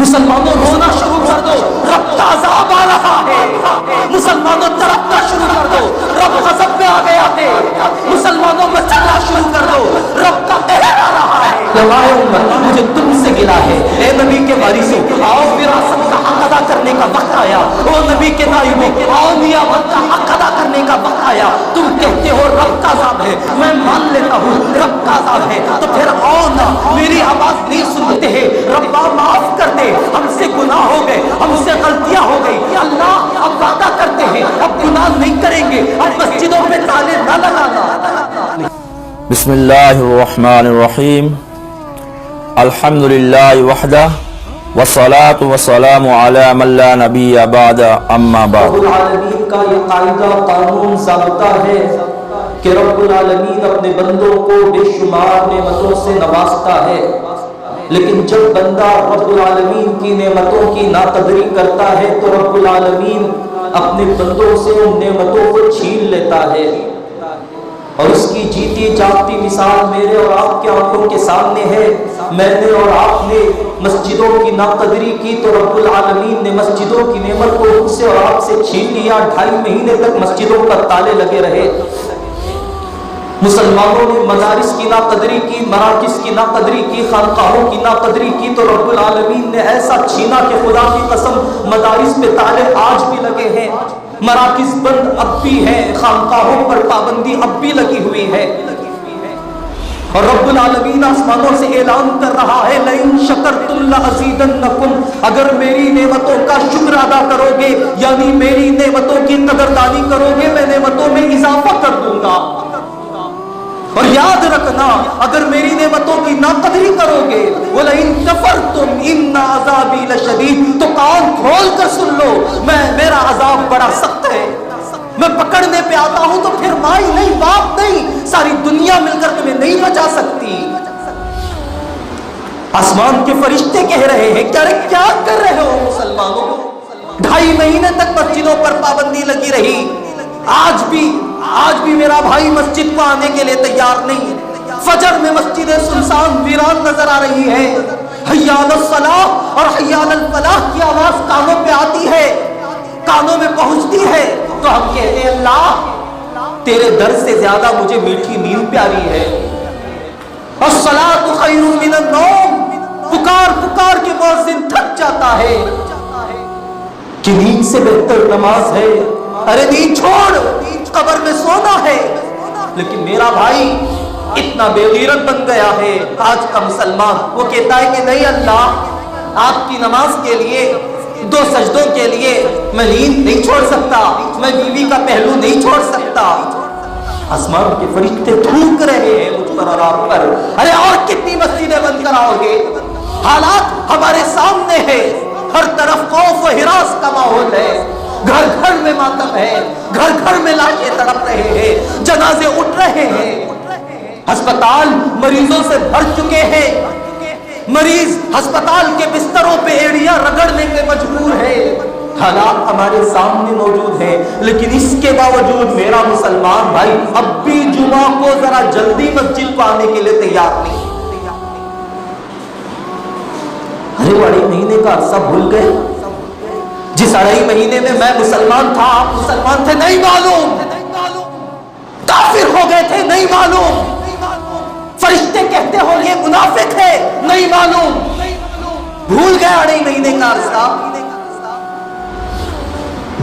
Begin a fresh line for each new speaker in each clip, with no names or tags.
مسلمانوں رونا شروع کر دو، رب کا عذاب آ رہا ہے۔ مسلمانوں تڑپنا شروع کر دو، رب غضب میں آ گیا ہے۔ مسلمانوں مچلنا شروع کر دو، رب کا قہر آ رہا ہے۔ لوائے امت، مجھے تم سے گلہ ہے، اے نبی کے وارثوں، آؤ وراثت کا حق ادا کرنے کا وقت آیا۔ او نبی کے نائبوں، آؤ نیابت کا حق ادا کرنے کا وقت آیا۔ تم کہتے ہو رب کا عذاب ہے، میں مان لیتا ہوں رب کا عذاب ہے، تو پھر آؤ نا، میری آواز نہیں سنتے ہیں، ربا معاف کر دے، ہم سے گناہ ہو گئے، ہم سے غلطیاں ہو گئی، اللہ اب وعدہ کرتے ہیں اب گناہ نہیں کریں گے، اب مسجدوں میں تالے نہ لگانا۔
بسم اللہ الرحمن الرحیم، الحمدللہ وحدہ والصلاة والسلام علی من لا نبی بعد، اما بعد۔
رب العالمین کا یہ قاعدہ قانون ضابطہ ہے کہ رب العالمین اپنے بندوں کو بے شمار نعمتوں سے نوازتا ہے، لیکن جب بندہ رب العالمین کی نعمتوں کی ناقدری کرتا ہے تو رب العالمین اپنے بندوں سے ان نعمتوں کو چھین لیتا ہے۔ اور اس کی جیتی جاگتی مثال میرے اور آپ کے آنکھوں کے سامنے ہے۔ میں نے اور آپ نے مسجدوں کی ناقدری کی تو رب العالمین نے مسجدوں کی نعمت کو ہم سے اور آپ سے چھین لیا۔ 2.5 مہینے تک مسجدوں پر تالے لگے رہے۔ مسلمانوں نے مدارس کی ناقدری کی، مراکز کی ناقدری کی، خانقاہوں کی ناقدری کی تو رب العالمین نے ایسا چھینا کہ خدا کی قسم مدارس پہ تالے آج بھی لگے ہیں، مراکز بند اب بھی ہیں، خانقاہوں پر پابندی اب بھی لگی ہوئی ہے۔ اور رب العالمین آسمانوں سے اعلان کر رہا ہے لئن شکرتم لازیدنکم، اگر میری نعمتوں کا شکر ادا کرو گے یعنی میری نعمتوں کی قدردانی کرو گے میں نعمتوں میں اضافہ کر دوں گا۔ اور یاد رکھنا اگر میری نعمتوں کی ناقدری کرو گے وَلَئِن كَفَرْتُمْ إِنَّ عَذَابِي لَشَدِيدٌ، تو کان کھول کر سن لو میرا عذاب بڑا سخت ہے۔ میں پکڑنے پہ آتا ہوں تو پھر مائی نہیں باپ نہیں ساری دنیا مل کر تمہیں نہیں بچا سکتی۔ آسمان کے فرشتے کہہ رہے ہیں کیا کر رہے ہو مسلمانوں؟ 2.5 مہینے تک مسجدوں پر پابندی لگی رہی، آج بھی میرا بھائی مسجد کو آنے کے لیے تیار نہیں۔ فجر میں مسجدیں سنسان ویران نظر آ رہی ہے، حی علی الصلاۃ اور حی علی الفلاح کی آواز کانوں پہ آتی ہے، کانوں میں پہنچتی ہے تو ہم کہتے ہیں اللہ تیرے در سے زیادہ مجھے میٹھی نیند پیاری ہے۔ الصلاۃ خیر من النوم، پکار کے مؤذن تھک جاتا ہے کہ نیند سے بہتر نماز ہے۔ ارے نیند چھوڑ، قبر میں سونا ہے۔ لیکن میرا بھائی اتنا بے غیرت بن گیا ہے آج کا مسلمان، وہ کہتا ہے کہ نہیں اللہ آپ کی نماز کے لیے 2 سجدوں کے لیے میں نیند نہیں چھوڑ سکتا، میں بیوی کا پہلو نہیں چھوڑ سکتا۔ آسمان کے فرشتے تھوک رہے ہیں مجھ پر اور آپ پر، ارے اور کتنی مسجدیں بند کراؤ گے؟ حالات ہمارے سامنے ہے، ہر طرف خوف و ہراس کا ماحول ہے، گھر گھر میں ماتم ہے، گھر گھر میں لاشیں تڑپ رہے ہیں، جنازے اٹھ رہے ہیں، ہسپتال مریضوں سے بھر چکے ہیں، مریض ہسپتال کے بستروں پہ ایڑیاں رگڑنے کے مجبور ہے۔ حالات ہمارے سامنے موجود ہیں، لیکن اس کے باوجود میرا مسلمان بھائی اب بھی جمعہ کو ذرا جلدی مسجد کو آنے کے لیے تیار نہیں۔ ارے 2.5 مہینے کا عرصہ بھول گئے؟ جس 2.5 مہینے میں میں مسلمان تھا آپ مسلمان تھے نہیں معلوم، کافر ہو گئے تھے نہیں معلوم، فرشتے کہتے ہو یہ منافق ہے نہیں معلوم، بھول گئے 2.5 مہینے کا عرصہ۔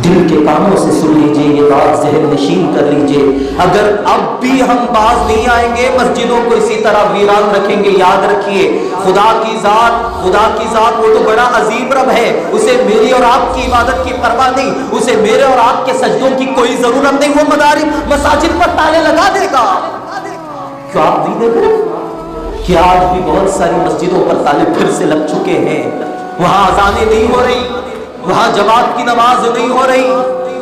دل کے کانوں سے سن لیجئے، یہ بات ذہن نشین کر لیجئے، اگر اب بھی ہم باز نہیں آئیں گے مسجدوں کو اسی طرح ویران رکھیں گے، یاد رکھیے خدا کی ذات وہ تو بڑا عظیم رب ہے، اسے میری اور آپ کی عبادت کی پرواہ نہیں، اسے میرے اور آپ کے سجدوں کی کوئی ضرورت نہیں، وہ مساجد پر تالے لگا دے گا۔ کیا آپ نہیں دیکھ رہے کہ آج بھی بہت ساری مسجدوں پر تالے پھر سے لگ چکے ہیں؟ وہاں اذانیں نہیں ہو رہی، وہاں جماعت کی نماز نہیں ہو رہی،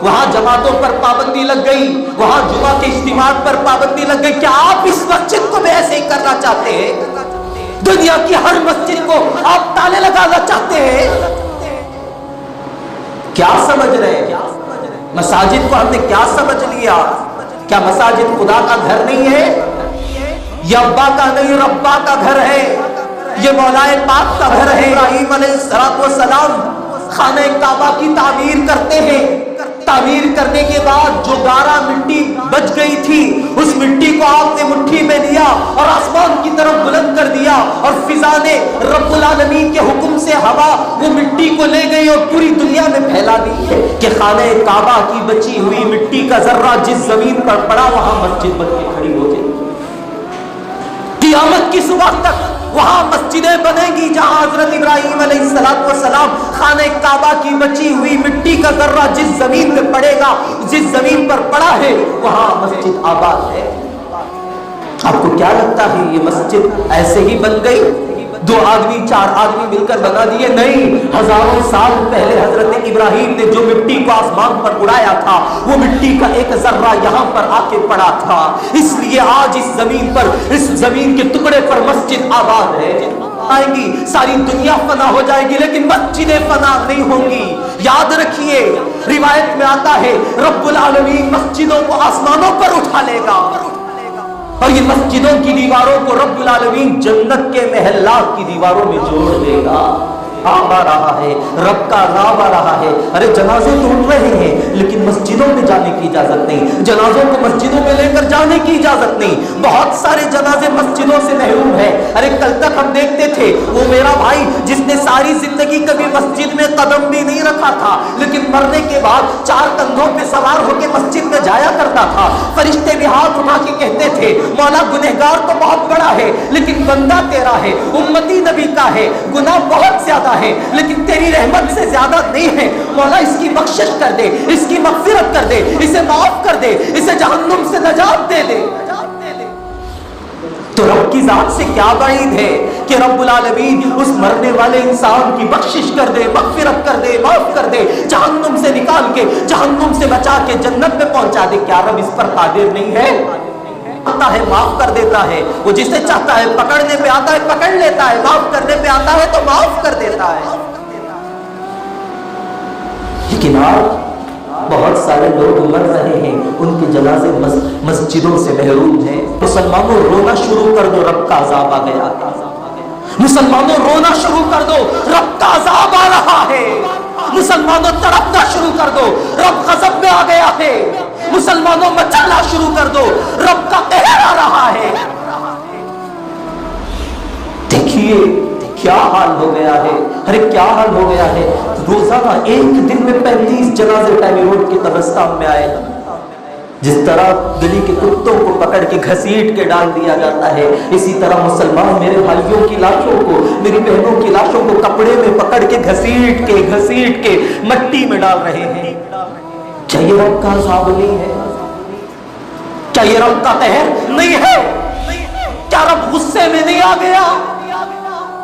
وہاں جماعتوں پر پابندی لگ گئی، وہاں جمعہ کے اجتماعات پر پابندی لگ گئی۔ کیا آپ اس مسجد کو بھی ایسے ہی کرنا چاہتے ہیں؟ دنیا کی ہر مسجد کو آپ تالے لگانا چاہتے ہیں؟ کیا سمجھ رہے ہیں؟ مساجد کو ہم نے کیا سمجھ لیا؟ کیا مساجد خدا کا گھر نہیں ہے؟ یا ابا کا نہیں ربا کا گھر ہے؟ یہ مولائے پاک کا گھر ہے۔ ابراہیم علیہ السلام خانہ کعبہ کی تعمیر کرتے ہیں۔ تعمیر کرنے کے بعد جو گارا مٹی بچ گئی تھی اس مٹی کو آپ نے مٹھی میں لیا اور آسمان کی طرف بلند کر دیا، اور فضا نے رب العالمین کے حکم سے ہوا وہ مٹی کو لے گئی اور پوری دنیا میں پھیلا دی کہ خانہ کعبہ کی بچی ہوئی مٹی کا ذرہ جس زمین پر پڑا وہاں مسجد بن کے کھڑی ہو گئی۔ قیامت کی صبح تک وہاں مسجدیں بنیں گی جہاں حضرت ابراہیم علیہ السلام خانہ کعبہ کی بچی ہوئی مٹی کا ذرہ جس زمین پہ پڑے گا، جس زمین پر پڑا ہے وہاں مسجد آباد ہے۔ آپ کو کیا لگتا ہے یہ مسجد ایسے ہی بن گئی؟ 2 آدمی 4 آدمی مل کر بنا دیے؟ نہیں، ہزاروں سال پہلے حضرت ابراہیم نے جو مٹی کو آسمان پر اڑایا تھا وہ مٹی کا ایک ذرہ یہاں پر آ کے پڑا تھا، اس لیے آج اس زمین پر، اس زمین کے ٹکڑے پر مسجد آباد ہے۔ آئیں گی ساری دنیا فنا ہو جائے گی لیکن مسجدیں فنا نہیں ہوں گی۔ یاد رکھیے روایت میں آتا ہے رب العالمین مسجدوں کو آسمانوں پر اٹھا لے گا اور یہ مسجدوں کی دیواروں کو رب العالمین جنت کے محلات کی دیواروں میں جوڑ دے گا۔ عذاب آ رہا ہے، رب کا عذاب آ رہا ہے۔ ارے جنازے تو اٹھ رہے ہیں لیکن مسجدوں میں جانے کی اجازت نہیں، جنازوں کو مسجدوں میں لے کر جانے کی اجازت نہیں۔ بہت سارے جنازے مسجدوں سے محروم ہیں۔ ارے کل تک ہم دیکھتے تھے وہ میرا بھائی جس نے ساری زندگی کبھی مسجد میں قدم بھی نہیں رکھا تھا لیکن مرنے کے بعد 4 کندھوں پہ سوار ہو کے مسجد میں جایا کرتا تھا، فرشتے بھی ہاتھ اٹھا کے کہتے تھے مولا گنہگار تو بہت بڑا ہے لیکن بندہ تیرا ہے، امتی نبی کا ہے، گناہ بہت زیادہ ہے لیکن تیری رحمت سے زیادہ نہیں ہے، مولا اس کی بخشش کر دے، اس کی مغفرت کر دے، اسے معاف کر دے، اسے جہنم سے نجات دے دے۔ تو رب کی ذات سے کیا بعید ہے کہ رب العالمین اس مرنے والے انسان کی بخشش کر دے، مغفرت کر دے، معاف کر دے، جہنم سے نکال کے، جہنم سے بچا کے جنت میں پہنچا دے۔ کیا رب اس پر قادر نہیں ہے؟ آتا ہے معاف کر دیتا ہے، وہ جسے چاہتا ہے پکڑنے پہ آتا ہے پکڑ لیتا ہے، معاف کرنے پہ آتا ہے تو معاف کر دیتا ہے۔ لیکن آج بہت سارے لوگ مر رہے ہیں، ان کے جنازے مسجدوں سے محروم ہیں۔ مسلمانوں رونا شروع کر دو، رب کا عذاب آ گیا۔ مسلمانوں رونا شروع کر دو، رب کا عذاب آ رہا ہے۔ مسلمانوں تڑپنا شروع کر دو، رب غضب میں آ گیا ہے۔ مسلمانوں مچلنا شروع کر دو، رب کا قہر آ رہا ہے۔ دیکھیے کیا حال ہو گیا ہے، ارے کیا حال ہو گیا ہے۔ روزانہ ایک دن میں 35 جنازے ٹیمی روڈ کے قبرستان میں آئے۔ جس طرح گلی کے کتوں کو پکڑ کے گھسیٹ کے ڈال دیا جاتا ہے، اسی طرح مسلمان میرے بھائیوں کی لاشوں کو، میری بہنوں کی لاشوں کو کپڑے میں پکڑ کے گھسیٹ کے مٹی میں ڈال رہے ہیں۔ کیا یہ رب کا عذاب نہیں ہے؟ کیا یہ رب کا قہر نہیں ہے؟ کیا رب غصے میں نہیں آ گیا؟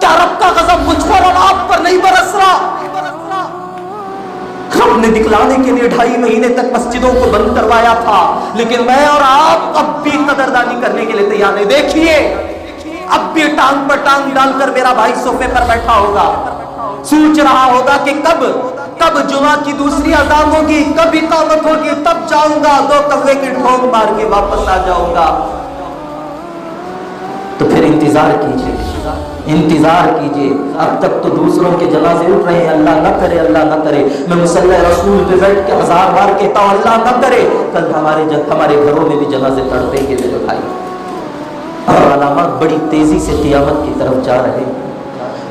کیا رب کا غضب مجھ پر اور آپ پر نہیں برس رہا؟ رب نے دکھلانے کے لیے 2.5 مہینے تک مسجدوں کو بند کروایا تھا لیکن میں اور آپ اب بھی قدردانی کرنے کے لیے تیار نہیں۔ دیکھیے اب بھی ٹانگ پر ٹانگ ڈال کر میرا بھائی صوفے پر بیٹھا ہوگا، سوچ رہا ہوگا کہ کب جمعہ کی دوسری اذان ہوگی، کب اقامت ہوگی، تب جاؤں گا، 2 کوے کی ٹھونگ مار کے واپس آ جاؤں گا۔ تو پھر انتظار کیجئے، انتظار کیجئے، اب تک تو دوسروں کے جنازے اٹھ رہے ہیں۔ اللہ نہ کرے، اللہ نہ کرے، میں مصلی رسول پہ بیٹھ کے 1000 بار کہتا ہوں اللہ نہ کرے کل ہمارے گھروں میں بھی جنازے تڑپیں گے میرے بھائی۔ اور علامات بڑی تیزی سے قیامت کی طرف جا رہے ہیں۔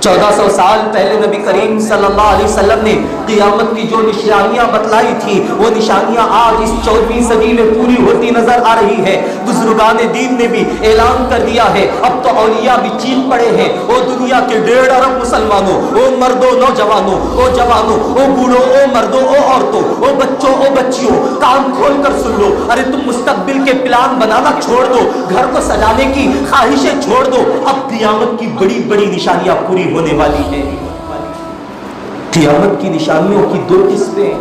1400 سال پہلے نبی کریم صلی اللہ علیہ وسلم نے قیامت کی جو نشانیاں بتلائی تھی وہ نشانیاں آج اس 14ویں صدی میں پوری ہوتی نظر آ رہی ہے۔ بزرگان دین نے بھی اعلان کر دیا ہے، اب تو اولیاء بھی چیخ پڑے ہیں، او دنیا کے 1.5 ارب مسلمانوں، او مردوں نوجوانوں، او جوانوں، او بوڑھوں، او مردوں، او عورتوں، او بچوں، او بچیوں، کان کھول کر سن لو۔ ارے تم مستقبل کے پلان بنانا چھوڑ دو، گھر کو سجانے کی خواہشیں چھوڑ دو، اب قیامت کی بڑی بڑی نشانیاں پوری ہونے والی ہے۔ قیامت کی نشانیوں کی 2 قسمیں،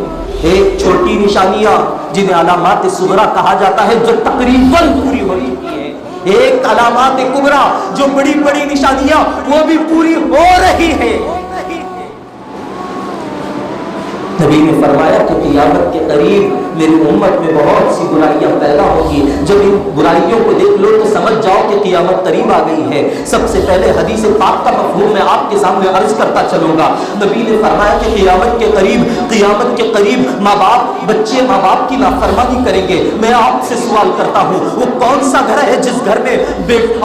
ایک چھوٹی نشانیاں جنہیں علامات صغرا کہا جاتا ہے جو تقریباً پوری ہو چکی ہے، ایک علامات کبریٰ جو بڑی بڑی نشانیاں وہ بھی پوری ہو رہی ہے۔ نبی نے فرمایا کہ قیامت کے قریب میری امت میں بہت سی برائیاں پیدا ہوگی. جب ان برائیوں کو دیکھ لو تو سمجھ جاؤ کہ قیامت قریب آ گئی ہے. سب سے پہلے حدیث پاک کا مفہوم میں آپ کے سامنے عرض کرتا چلوں گا. نبی نے فرمایا کہ قیامت کے قریب ماں باپ کی نافرمانی کریں گے. میں آپ سے سوال کرتا ہوں, وہ کون سا گھر ہے جس گھر میں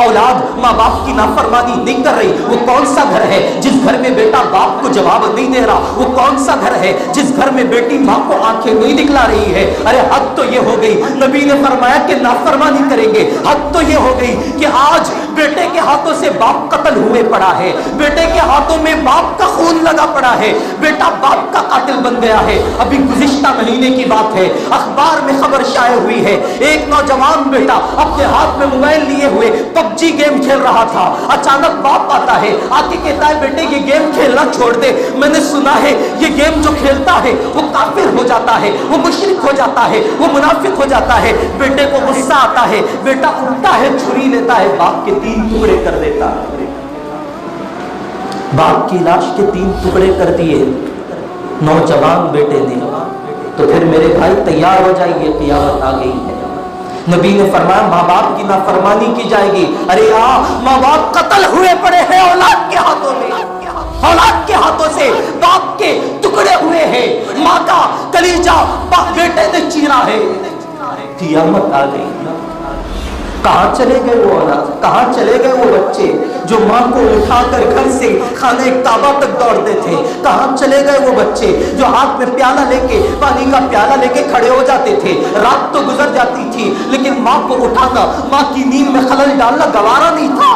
اولاد ماں باپ کی نافرمانی نہیں کر رہی؟ وہ کون سا گھر ہے جس گھر میں بیٹا باپ کو جواب نہیں دے رہا؟ وہ کون سا گھر ہے جس گھر میں بیٹی ماں کو آنکھیں نہیں دکھلا رہی ہے؟ ارے حد تو یہ ہو گئی, نبی نے فرمایا کہ نافرمانی کریں گے. حد تو یہ ہو گئی کہ آج بیٹے کے ہاتھوں سے باپ قتل ہوئے پڑا ہے, بیٹے کے ہاتھوں میں باپ کا خون لگا پڑا ہے, بیٹا باپ کا قاتل بن گیا ہے. ابھی گزشتہ مہینے کی بات ہے, اخبار میں خبر شائع ہوئی ہے, ایک نوجوان بیٹا اپنے ہاتھ میں موبائل لیے ہوئے PUBG گیم کھیل رہا تھا. اچانک باپ آتا ہے, آ کے کہتا ہے بیٹے یہ گیم کھیلنا چھوڑ دے. میں نے سنا ہے یہ گیم جو کھیلتا ہے وہ کافر ہو جاتا ہے, وہ مشرک ہو جاتا ہے, وہ منافق ہو جاتا ہے. بیٹے کو غصہ آتا ہے, بیٹا اٹھتا ہے, چھری لیتا ہے, باپ کے 3 ٹکڑے کر دیتا ہے. باپ کی لاش کے 3 ٹکڑے کر دیے نوجوان بیٹے نے. تو پھر میرے بھائی تیار ہو جائیے, قیامت آ گئی ہے. نبی نے فرمایا ماں باپ کی نافرمانی کی جائے گی. ارے ماں باپ قتل ہوئے پڑے ہیں اولاد کے ہاتھوں میں, اولاد کے ہاتھوں سے باپ کے ٹکڑے ہوئے ہیں, ماں کا کلیجہ بیٹے نے چیرا ہے. قیامت آ گئی. کہاں چلے گئے وہ اولاد, کہاں چلے گئے وہ بچے جو ماں کو اٹھا کر گھر سے خانہ کعبہ تک دوڑتے تھے؟ کہاں چلے گئے وہ بچے جو ہاتھ میں پیالہ لے کے, پانی کا پیالہ لے کے کھڑے ہو جاتے تھے؟ رات تو گزر جاتی تھی لیکن ماں کو اٹھانا, ماں کی نیند میں خلل ڈالنا گوارا نہیں تھا.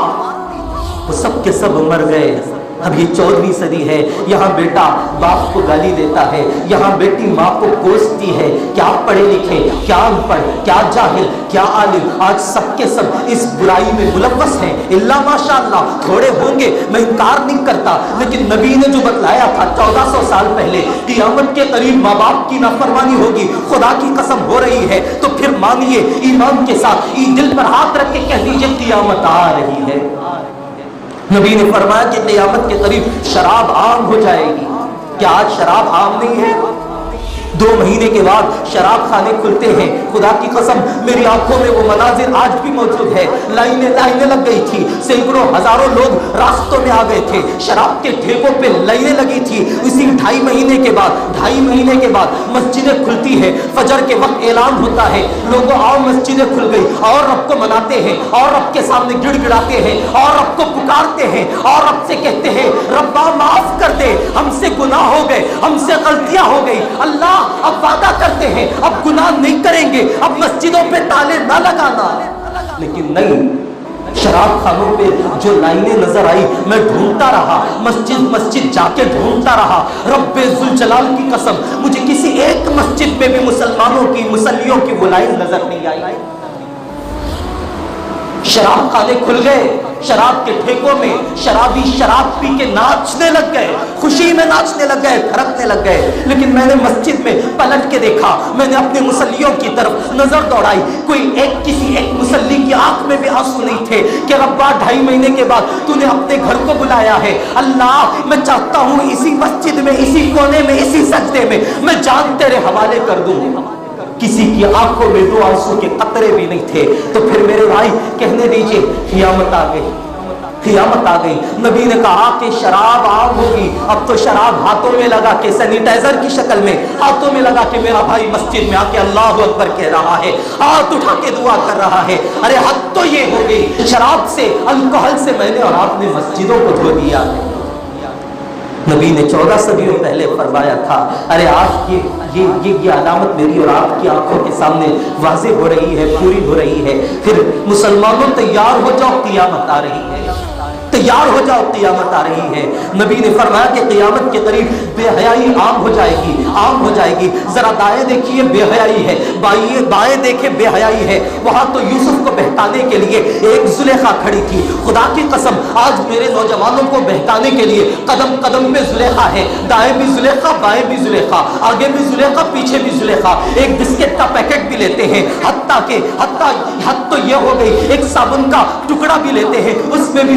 وہ سب کے سب مر گئے. اب یہ 14ویں صدی ہے, یہاں بیٹا باپ کو گالی دیتا ہے, یہاں بیٹی ماں کو کوستی ہے. کیا پڑھے لکھے, کیا ان پڑھ, کیا جاہل, کیا عالم, آج سب کے سب اس برائی میں ملوث ہیں. اللہ ماشاءاللہ تھوڑے ہوں گے, میں انکار نہیں کرتا, لیکن نبی نے جو بتلایا تھا 1400 سال پہلے قیامت کے قریب ماں باپ کی نافرمانی ہوگی, خدا کی قسم ہو رہی ہے, تو پھر مانیے ایمان کے ساتھ دل پر ہاتھ رکھ کے کہہ دیجیے قیامت آ رہی ہے. نبی نے فرمایا کہ قیامت کے قریب شراب عام ہو جائے گی. کیا آج شراب عام نہیں ہے؟ 2 مہینے کے بعد شراب خانے کھلتے ہیں. خدا کی قسم میری آنکھوں میں وہ مناظر آج بھی موجود ہے. لائنیں لگ گئی تھی, سینکڑوں ہزاروں لوگ راستوں میں آ گئے تھے, شراب کے ٹھیکوں پہ لائنیں لگی تھی. اسی 2.5 مہینے کے بعد مسجدیں کھلتی ہے, فجر کے وقت اعلان ہوتا ہے, لوگوں آؤ مسجدیں کھل گئی, اور رب کو مناتے ہیں, اور رب کے سامنے گڑ گڑاتے ہیں, اور رب کو پکارتے ہیں, اور رب سے کہتے ہیں ربا معاف کر دے, ہم سے گناہ ہو گئے, ہم سے غلطیاں ہو گئی. اللہ اب وعدہ کرتے ہیں اب گناہ نہیں کریں گے, اب مسجدوں پہ تالے نہ لگانا. لیکن نہیں, شراب خانوں پہ جو لائنیں نظر آئی میں ڈھونڈتا رہا, مسجد جا کے ڈھونڈتا رہا. رب ذوالجلال کی قسم مجھے کسی ایک مسجد میں بھی مسلمانوں کی, مسلیوں کی وہ لائن نظر نہیں آئی. شراب خانے کھل گئے, شراب کے ٹھیکوں میں شرابی شراب پی کے ناچنے لگ گئے, خوشی میں ناچنے لگ گئے, تھرکنے لگ گئے. لیکن میں نے مسجد میں پلٹ کے دیکھا, میں نے اپنے مسلیوں کی طرف نظر دوڑائی, کسی ایک مسلی کی آنکھ میں بھی آنسو نہیں تھے کہ ربا 2.5 مہینے کے بعد تو نے اپنے گھر کو بلایا ہے. اللہ میں چاہتا ہوں اسی مسجد میں, اسی کونے میں, اسی سجدے میں جان تیرے حوالے کر دوں. کسی کی آنکھوں میں 2 آنسو کے قطرے بھی نہیں تھے. تو پھر میرے بھائی کہنے دیجئے قیامت آ گئی, قیامت آ گئی. نبی نے کہا کہ شراب عام ہوگی. اب تو شراب ہاتھوں میں لگا کے, سینیٹائزر کی شکل میں ہاتھوں میں لگا کے میرا بھائی مسجد میں آ کے اللہ اکبر کہہ رہا ہے, ہاتھ اٹھا کے دعا کر رہا ہے. ارے حد تو یہ ہو گئی, شراب سے, الکحل سے میں نے اور آپ نے مسجدوں کو دھو دیا ہے. نبی نے 14 صدیوں پہلے فرمایا تھا. ارے آج یہ علامت میری اور آپ کی آنکھوں کے سامنے واضح ہو رہی ہے, پوری ہو رہی ہے. پھر مسلمانوں تیار ہو جاؤ, قیامت آ رہی ہے, تیار ہو جاؤ, قیامت آ رہی ہے. نبی نے فرمایا کہ قیامت کے قریب بے حیائی عام ہو جائے گی, عام ہو جائے گی. ذرا دائیں دیکھیے بے حیائی ہے, بائیں دیکھے بے حیائی ہے. وہاں تو یوسف کو بہکانے کے لیے ایک زلیخا کھڑی تھی. خدا کی قسم آج میرے نوجوانوں کو بہکانے کے لیے قدم قدم پہ زلیخا ہے, دائیں بھی زلیخا, بائیں بھی زلیخا, آگے بھی زلیخا, پیچھے بھی زلیخا. ایک بسکٹ کا پیکٹ بھی لیتے ہیں, حد تو یہ ہو گئی ایک صابن کا ٹکڑا بھی لیتے ہیں, اس میں بھی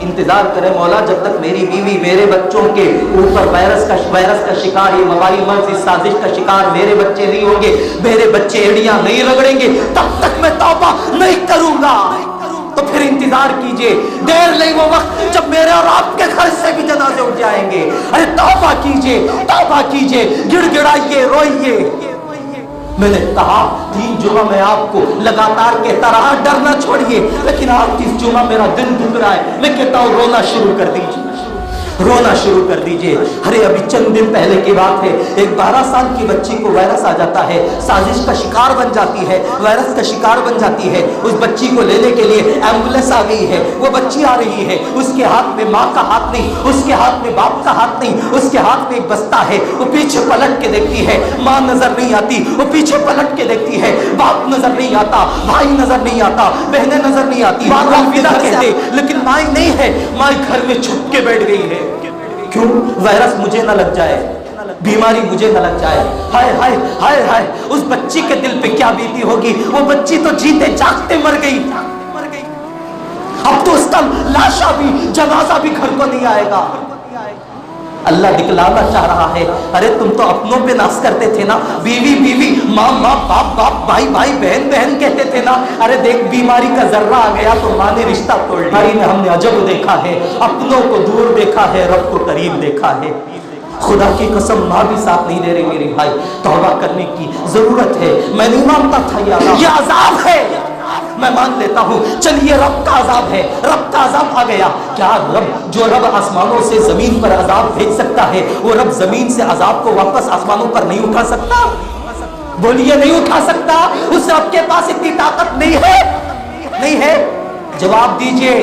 انتظار کریں مولا جب تک میری بیوی میرے بچوں کے اوپر وائرس کا شکار، یہ وبائی مرض اس سازش کا شکار میرے بچے نہیں ہوں گے، میرے بچے ایڑیاں نہیں رگڑیں گے، تب تک میں توبہ نہیں کروں گا۔ تو پھر انتظار کیجئے، دیر نہیں وہ وقت جب میرے اور آپ کے گھر سے بھی جنازے اٹھ جائیں گے۔ ارے توبہ کیجئے، گڑ گڑائیے، روئیے۔ میں نے کہا 3 جمعہ میں آپ کو لگاتار کہتا رہا ڈرنا چھوڑیے، لیکن آپ 30 جمعہ میرا دل دکھ رہا ہے، میں کہتا ہوں رونا شروع کر دیجئے۔ ارے ابھی چند دن پہلے کی بات ہے، ایک 12 سال کی بچی کو وائرس آ جاتا ہے، سازش کا شکار بن جاتی ہے، وائرس کا شکار بن جاتی ہے۔ اس بچی کو لینے کے لیے ایمبولینس آ گئی ہے، وہ بچی آ رہی ہے، اس کے ہاتھ میں ماں کا ہاتھ نہیں، اس کے ہاتھ میں باپ کا ہاتھ نہیں، اس کے ہاتھ میں ایک بستہ ہے۔ وہ پیچھے پلٹ کے دیکھتی ہے، ماں نظر نہیں آتی، وہ پیچھے پلٹ کے دیکھتی ہے، باپ نظر نہیں آتا، بھائی نظر نہیں آتا، بہنیں نظر نہیں آتی، الوداع کہتے، لیکن ماں نہیں ہے، ماں گھر میں چھپ کے بیٹھ گئی ہے۔ کیوں؟ وائرس مجھے نہ لگ جائے، بیماری مجھے نہ لگ جائے۔ ہائے ہائے ہائے ہائے، اس بچی کے دل پہ کیا بیتی ہوگی، وہ بچی تو جیتے جاگتے مر گئی، اب تو اس کا لاشا بھی جنازہ بھی گھر کو نہیں آئے گا۔ اللہ دکھلانا چاہ رہا ہے، ارے تم تو اپنوں پہ ناز کرتے تھے نا، بیوی بیوی، ماں ماں، باپ باپ، بھائی بھائی، بہن بہن کہتے تھے نا، ارے دیکھ بیماری کا ذرہ آ گیا تو ماں نے رشتہ توڑ لیا۔ بیماری میں ہم نے عجب دیکھا ہے، اپنوں کو دور دیکھا ہے، رب کو قریب دیکھا ہے۔ خدا کی قسم ماں بھی ساتھ نہیں دے رہی میری بھائی، توبہ کرنے کی ضرورت ہے۔ میں نہیں مانتا تھا یہ عذاب ہے، میں مان لیتا ہوں، چلیے رب کا عذاب ہے، رب کا عذاب آ گیا۔ کیا رب، جو رب آسمانوں سے زمین پر عذاب بھیج سکتا ہے، وہ رب زمین سے عذاب کو واپس آسمانوں پر نہیں اٹھا سکتا؟ بولیے نہیں اٹھا سکتا؟ اس رب کے پاس اتنی طاقت نہیں ہے؟ جواب دیجئے،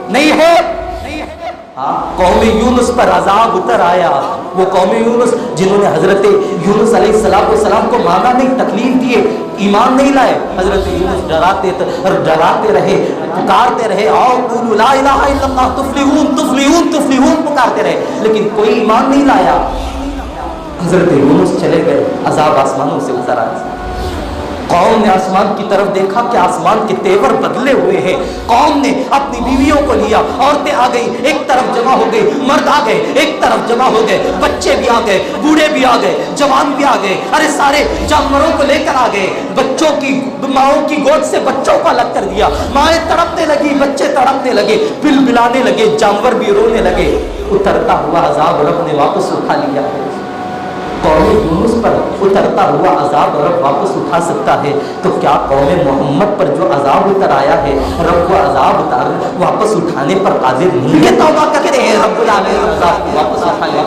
نہیں ہے؟ قوم یونس پر عذاب اتر آیا، وہ قوم یونس جنہوں نے حضرت یونس علیہ السلام کو مانا نہیں، تکلیف دیے، ایمان نہیں لائے۔ حضرت یونس ڈراتے رہے، پکارتے رہے، آؤ قولوا لا الہ الا اللہ تفلحون تفلحون تفلحون پکارتے رہے، لیکن کوئی ایمان نہیں لایا۔ حضرت یونس چلے گئے، عذاب آسمانوں سے اتر آیا۔ قوم نے آسمان کی طرف دیکھا کہ آسمان کے تیور بدلے ہوئے ہیں، قوم نے اپنی بیویوں کو لیا، عورتیں آ گئی، ایک طرف جمع ہو گئی، مرد آ گئے، ایک طرف جمع ہو گئے، بچے بھی آ گئے، بوڑھے بھی آ گئے، جوان بھی آ گئے، ارے سارے جانوروں کو لے کر آ گئے، بچوں کی ماؤں کی گود سے بچوں کو الگ کر دیا، مائیں تڑپنے لگی، بچے تڑپنے لگے، بلبلانے لگے، جانور بھی رونے لگے۔ اترتا ہوا عذاب رب نے واپس اٹھا لیا ہے۔ قوم یونس پر اترتا ہوا عذاب رب واپس اٹھا سکتا ہے، تو کیا قوم محمد پر جو عذاب اتر آیا ہے، رب کو عذاب واپس اٹھانے پر قادر نہیں ہے؟ توبہ کرتے ہیں، رب العالمین عذاب کو واپس اٹھا لیا۔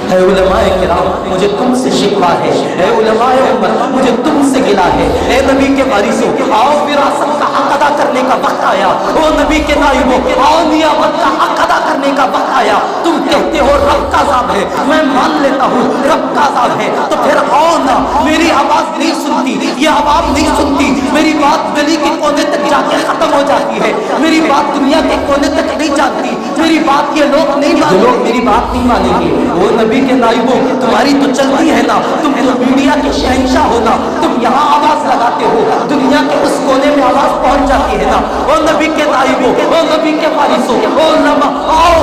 اے علماء کرام، مجھے تم سے شکوہ ہے، اے علماء امت، مجھے تم سے گلہ ہے، اے نبی کے وارثوں، آؤ وراثت کا حق ادا کرنے کا وقت آیا، او نبی کے نائبوں، آؤ نیابت کا حق ادا کرنے کا وقت آیا۔ تم کہتے ہو رب کا عذاب ہے، میں مان لیتا ہوں رب کا عذاب ہے، تو پھر آؤ نا، میری آواز نہیں سنتی، یہ عوام نہیں سنتی، میری بات گلی کے کونے تک جا کے ختم ہو جاتی ہے، میری بات دنیا کے کونے تک نہیں جاتی، میری بات یہ لوگ نہیں مانتے، لوگ میری بات نہیں مانیں گے۔ وہ نبی کے نائبوں، تمہاری تو چلتی ہے نا، تم تو میڈیا کے شہنشاہ ہو نا، تم یہاں آواز لگاتے ہو، دنیا کے اس کونے میں آواز پہنچ جاتی ہے نا۔ او نبی کے نائبوں، او نبی کے وارثوں، او علماء، آؤ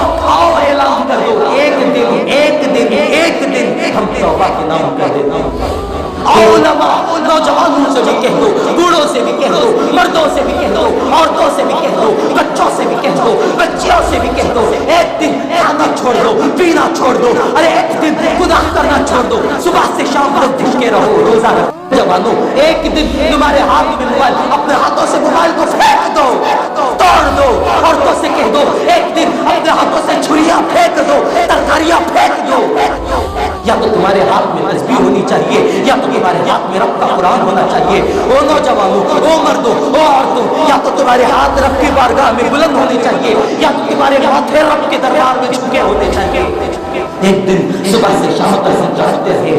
اعلان کر دو، ایک دن ہم توبہ کے نام کر دیتے ہیں۔ علماء، نوجوانوں سے بھی کہہ دو، بوڑھوں سے بھی کہہ دو، مردوں سے بھی کہہ دو، عورتوں سے بھی کہہ دو، بچوں سے بھی کہہ دو، بچیوں سے بھی کہہ دو، ایک دن کھانا چھوڑ دو، پینا چھوڑ دو، ارے ایک دن گناہ کرنا چھوڑ دو، صبح سے شام تک بھوکے رہو، روزہ رکھو۔ جوانوں، ایک دن تمہارے ہاتھ میں موبائل، اپنے ہاتھوں سے موبائل کو پھینک دو، توڑ دو۔ عورتوں سے کہہ دو، ایک دن اپنے ہاتھوں سے چھریاں پھینک دو، ترکاریاں پھینک دو۔ یا تو تمہارے ہاتھ میں تسبیح ہونی چاہیے، یا تو تمہارے ہاتھ میں رب کا قرآن ہونا چاہیے۔ او نوجوانوں، او مردوں، او عورتوں، یا تو تمہارے ہاتھ رب کی بارگاہ میں بلند ہونے چاہیے، یا تو تمہارے ماتھے رب کے دربار میں جھکے ہونے چاہیے۔ ایک دن صبح سے شام تک ہم چاہتے ہیں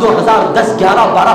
2010, 11, 12,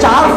4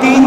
3